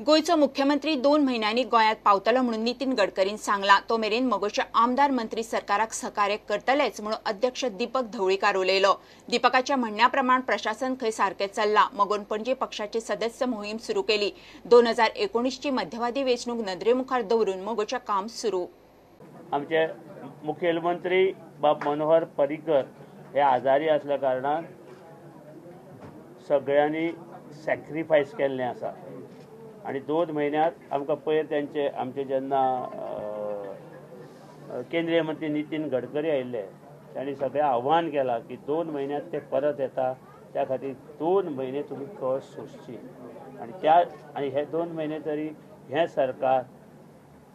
गोयचो मुख्यमंत्री 2 महिन्यांनी गोंयांत पावतलो म्हणून नितीन गडकरीन सांगला। तो मेरेन मगोच्या आमदार मंत्री सरकाराक सहकार्य करतलेच म्हणून अध्यक्ष दीपक ढवळीकार उलयलो। दीपकाच्या म्हणण्या प्रमाण प्रशासन खंय सारखे चल्ला। मगोन पणजी पक्षाची सदस्य मोहीम सुरू केली। 2019 ची मध्यवादी वेंचणूक नदरेमुखार दवरून मगोच्या काम सुरू। आमचे मुखेलमंत्री बाब मनोहर पर्रीकर हे आजारी असल्या कारणान सगळ्यांनी सॅक्रिफायस केल्लें आसा आणि 2 महिन्यात आमकां पयर त्यांचे आमचे जेन्ना केंद्रीय मंत्री नितीन गडकरी आयिल्ले तांणी सगळें आव्हान केलां की 2 महिन्यात ते परत येता, त्या खातीर 2 महिने तुमी कळ सोंसची आणि हे 2 महिने तरी हे सरकार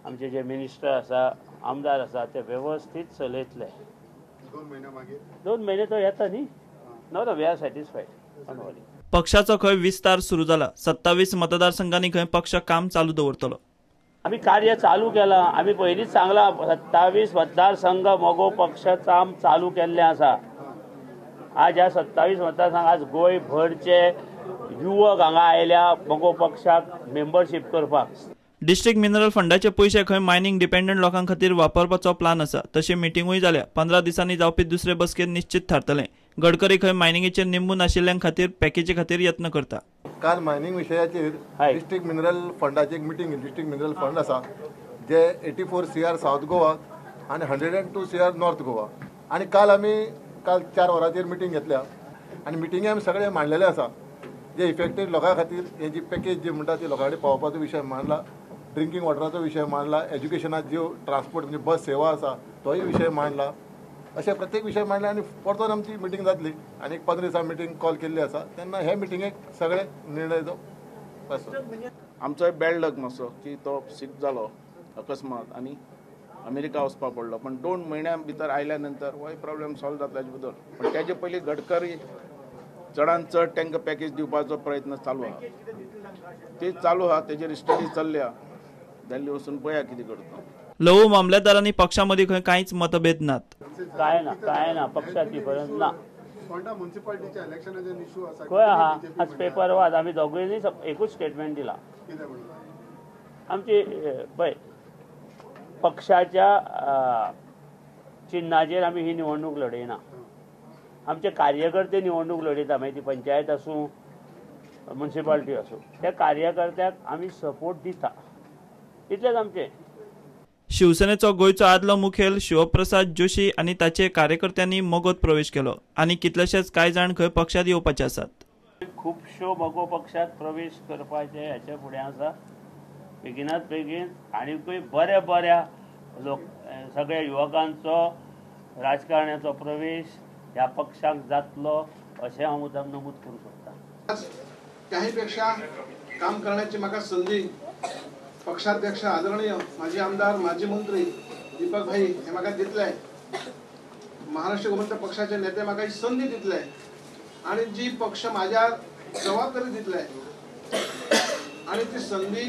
आमचे जे मिनिस्टर आसा आमदार आसा ते व्यवस्थित चलयतले। 2 महिने तो येता न्ही, नो वी आर सॅटिस्फायड। पक्षाचो खंय विस्तार सुरू जाला। 27 मतदारसंघांनी खंय पक्ष काम चालू दवरतलो। आम्ही कार्य चालू केला। आम्ही पयलींच सांगला 27 मतदारसंघ मगो पक्ष काम चालू केल्लें आसा। आज ह्या 27 मतदारसंघ आज गोंय भरचे युवक हांगा आयल्या मगो पक्षाक मेंबरशीप करपाक। डिस्ट्रिक्ट मिनरल फंडाचे पैसे खंय मायनिंग डिपेंडंट लोकां खातीर वापरपाचो प्लान आसा। तशी मिटिंगूय जाल्या। 15 दिसांनी जावपी दुसरे बसकेत निश्चित थारतले। गडकरी खंय मायनिंगेचेर निंबून आशिल्ल्यां खातीर पॅकेजी खातीर यत्न करता। काल मायनिंग विशयाचेर डिस्ट्रिक्ट मिनरल फंडाची एक मिटींग, डिस्ट्रिक्ट मिनरल फंड आसा जे 84 CR साउथ गोवा आणि 102 CR नॉर्थ गोवा। आणि काल 4 वरांचेर मिटींग घेतल्या आणि मिटींगे आमी सगळे मांडलेले आसा जे इफेक्टेड लोकां खातीर हे जी पॅकेज जी म्हणटा ती लोकां कडेन पावोवपाचो विशय मांडला, ड्रिंकींग वॉटराचो विशय मांडला, एज्युकेशनात ज्यो ट्रान्सपोर्ट म्हणजे बस सेवा आसा तोय विशय मांडला। अशे प्रत्येक विशय मांडले आणि परतून आमची मिटींग जातली आणि 15 दिसां मिटींग कॉल केल्ली आसा तेन्ना हे मिटींगेक सगळे निर्णय जो आमचो बॅड लक मातसो की तो सीक जालो अकस्मात आणि अमेरिका वचपाक पडलो। पण 2 महिन्यां भितर आयल्या नंतर हो प्रॉब्लेम सॉल्व जातलो हेजे बद्दल। पण तेजे पयलीं गडकरी चडांत चड तांकां पॅकेज दिवपाचो प्रयत्न चालू आहा। ते चालू आहा, तेजेर स्टडी चल्ल्या, दिल्ली वचून पळया कितें करता। लवू मामलेदारांनी पक्षामदी खंय कांयच मतभेद नात। काय ना पक्षाची परत ना खंय आहा। आज पेपर वाच आमी दोगूयनी एकूच स्टेटमेंट दिला। आमची पळय पक्षाच्या चिन्हाचेर आमी ही निवडणूक लडयना। आमचे कार्यकर्ते निवडणूक लडयता, मागीर ती पंचायत आसूं म्युनिसिपालिटी आसूं, त्या कार्यकर्त्याक आमी सपोर्ट दिता, इतलेंच आमचें। शिवसेनेचो गोंयचो आदलो मुखेल शिवप्रसाद जोशी आनी ताचे कार्यकर्त्यांनी मगोत प्रवेश केलो आनी कितलेशेच कांय जाण खंय पक्षांत येवपाचे आसात। खुबश्यो मगो पक्षांत प्रवेश करपाचे हेचे फुडें आसा। बेगिनात बेगीन आनीकूय बऱ्या लोक सगळ्या युवकांचो राजकारण्याचो प्रवेश ह्या पक्षाक जातलो अशें हांव मुद्दाम नमूद करूं सोदतां। काहीपेक्षा काम करण्याची म्हाका संधी पक्षाध्यक्ष आदरणीय माजी आमदार माजी मंत्री दीपक भाई हे म्हाका दितले। महाराष्ट्र गोमंतक पक्षाचे नेते म्हाका ही संधी दितले आणि जी पक्ष म्हाज्यार जबाबदारी दितले आणि ती संधी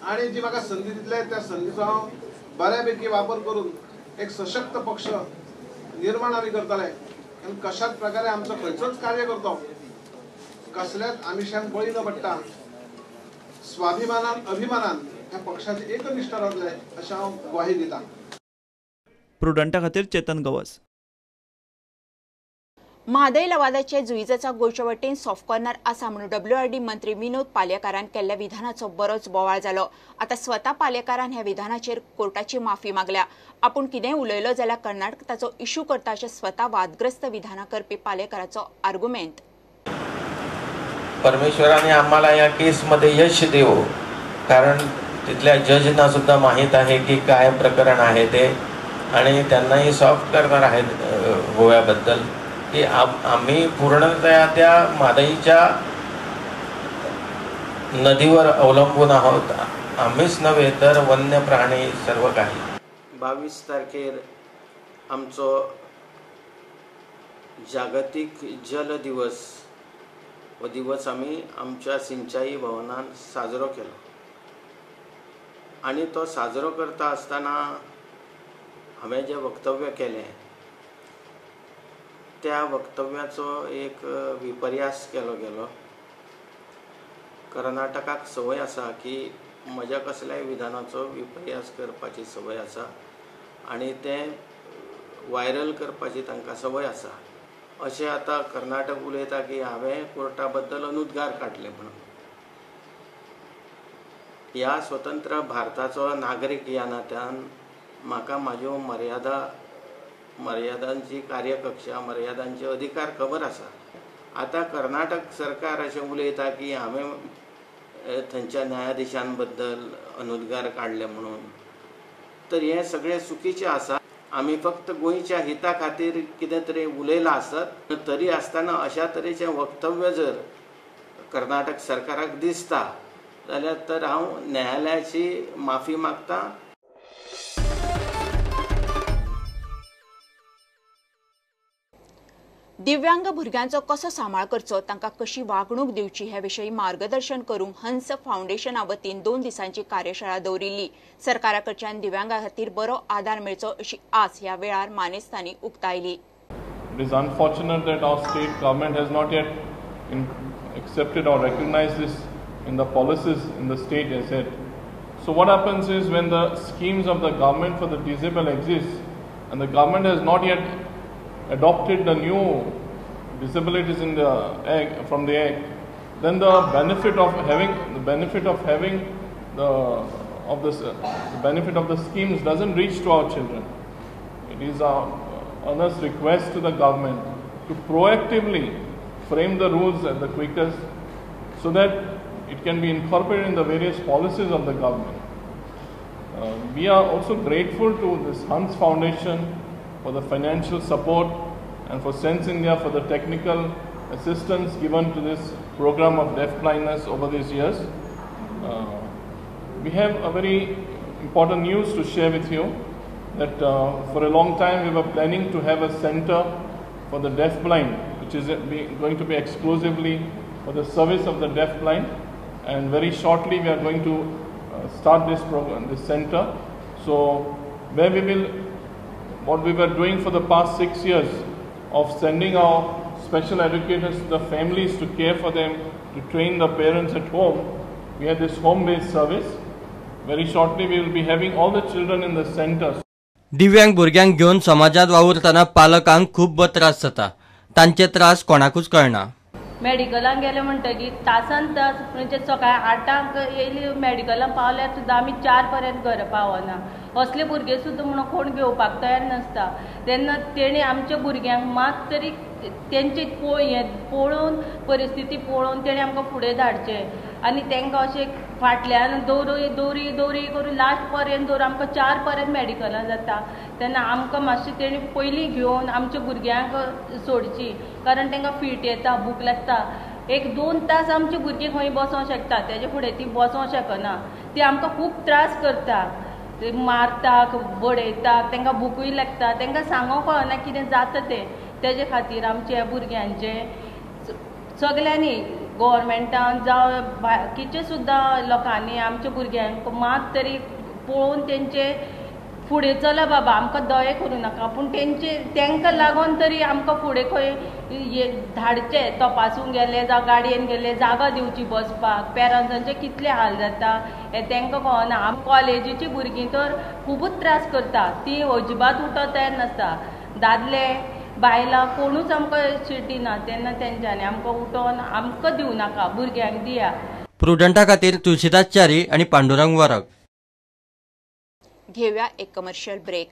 आणि जी म्हाका संधी दितले त्या संधीचो हांव बऱ्यापैकी वापर करून एक सशक्त पक्ष निर्माण आमी करतले। आणि कशाच प्रकारे आमचो खंयचोच कार्य करतो कसल्याच आमिशांक बळी न पडटा स्वाभिमानान अभिमानान ह्या पक्षाचे एकनिष्ठ रावतले अशें हांव ग्वाही दिता। प्रुडंटा खातीर चेतन गवस। म्हादय लवादाचे जुईजाचा गोंयचे वटेन सॉफ्ट कॉर्नर आसा म्हणून WRD मंत्री विनोद पालयेकारान केल्ल्या विधानाचो बरोच बोवाळ जालो। आतां स्वता पालयेकारान ह्या विधानाचेर कोर्टाची माफी मागल्या। आपूण कितेंय उलयलो जाल्यार कर्नाटक ताचो इश्यू करता अशें स्वता वादग्रस्त विधानां करपी पालयेकाराचो आर्ग्युमेंट। परमेश्वराने आम्हाला या केसमध्ये यश देव, कारण तिथल्या जजना सुद्धा माहीत आहे की काय प्रकरण आहे ते आणि त्यांनाही सॉफ्ट करणार आहेत गोव्याबद्दल की आम्ही पूर्णतया त्या मादईच्या नदीवर अवलंबून आहोत। आम्हीच नव्हे तर वन्य प्राणी सर्व काही। 22 तारखेर आमचो जागतिक जल दिवस व दिवस आम्ही आमच्या सिंचाई भवनात साजरो केलो आणि तो साजरो करता असताना हांवें जे वक्तव्य केलें त्या वक्तव्याचो एक विपर्यास केलो गेलो। कर्नाटकाक संवय आसा की म्हज्या कसल्याय विधानाचो विपर्यास करपाची संवय आसा आनी ते व्हायरल करपाची तांकां संवय आसा अशें आतां कर्नाटक उलयता की हांवें कोर्टा बद्दल अनुद्गार काडले म्हणून. ह्या स्वतंत्र भारताचो नागरीक ह्या नात्यान म्हाका म्हाज्यो मर्यादांची कार्यकक्षा मर्यादांचे अधिकार खबर आसा. आतां कर्नाटक सरकार अशें उलयता की हांवें थंयच्या न्यायाधीशां बद्दल अनुद्गार काडले म्हणून. तर हें सगळें चुकीचें आसा. आमी फक्त गोंयच्या हिता खातीर कितें तरी उलयलां आसत. तरी आसतना अशा तरेचें वक्तव्य जर कर्नाटक सरकाराक दिसता जाल्यार तर हांव न्यायालयाची माफी मागतां. दिव्यांग भुरग्यांचो कसो सांबाळ करचो तांकां कशी वागणूक दिवची हे विशयी मार्गदर्शन करूंक हंस फाउंडेशना वतीन 2 दिसांची कार्यशाळा दवरिल्ली. सरकारा कडच्यान दिव्यांगां खातीर बरो आदार मेळचो अशी आस ह्या वेळार मानेस्तांनी उक्तायली. It is unfortunate that our state government has not yet accepted or recognized this in the policies in the state as yet. So what happens is when the schemes of the government for the disabled exist and the government has not yet adopted the new disabilities in the from the act, then the benefit of having the schemes doesn't reach to our children. It is our earnest request to the government to proactively frame the rules at the quickest so that it can be incorporated in the various policies of the government. We are also grateful to this Hans Foundation for the financial support and for Sense India for the technical assistance given to this program of deaf blindness over these years. We have a very important news to share with you that for a long time we were planning to have a center for the deaf blind, which is going to be exclusively for the service of the deaf blind, and very shortly we are going to start this program, this center. So where what we were doing for the past 6 years of sending our special educators to the families to care for them, to train the parents at home, we had this home-based service. Very shortly we will be having all the children in the center. दिव्यांग भुरग्यांक घेवन समाजात वावुरतना पालकांक खूब त्रास जाता. तांचे त्रास कोणाकूच कळना. मेडिकलान गेले म्हणटकीर तासान तास म्हणजे सकाळी 8 येयली मेडिकलान पावल्यार सुद्दां आमी 4 पर्यंत घर पावना. असले भुरगे सुद्दां म्हणून कोण घेवपाक तयार नासता. तेन्ना तेणी आमच्या भुरग्यांक मात तरी तेंचे पळोवन परिस्थिती पळोवन तेणी आमकां फुडें धाडचें आनी तांकां अशें फाटल्यान दवरी करून लास्ट पर्यंत दवरून आमकां 4 पर्यंत मेडिकलान जाता. तेन्ना आमकां मातशें तेणी पयलीं घेवन आमच्या भुरग्यांक सोडची, कारण तांकां फीट येता, भूक लागता. 1-2 तास आमचे भुरगीं खंय बसोंक शकता, तेजे फुडें ती बसोंक शकना. ती आमकां खूब त्रास करता. ते मारतात, बडयतात, तांकां भुकूय लागता. तांकां सांगोंक कळना कितें जाता तें. तेजे खातीर आमच्या भुरग्यांचे सगल्यांनी गव्हर्मेंटान जावं बाकीचे सुद्दां लोकांनी आमच्या भुरग्यांक मात तरी पळोवन तेंचे फुडें चला बाबा, आमकां दये करूं नाका, पूण तांकां लागून तरी आमकां फुडें खंय धाडचे. तपासूंक गेले जावं गाडयेन गेले, जागा दिवची बसपाक. पेरंट्सांचे कितले हाल जाता हे तांकां कळना. कॉलेजीची भुरगीं तर खुबूच त्रास करता. ती अजिबात उठोवंक तयार नासता. दादले बायलां कोणूच आमकां शीट दिना. तेन्ना तेंच्यांनी आमकां उठोवन आमकां दिवं नाका, भुरग्यांक दिया. प्रुडंटा खातीर तुळशीदास च्यारी आनी पांडुरंग वरक. घेवया एक कमर्शियल ब्रेक.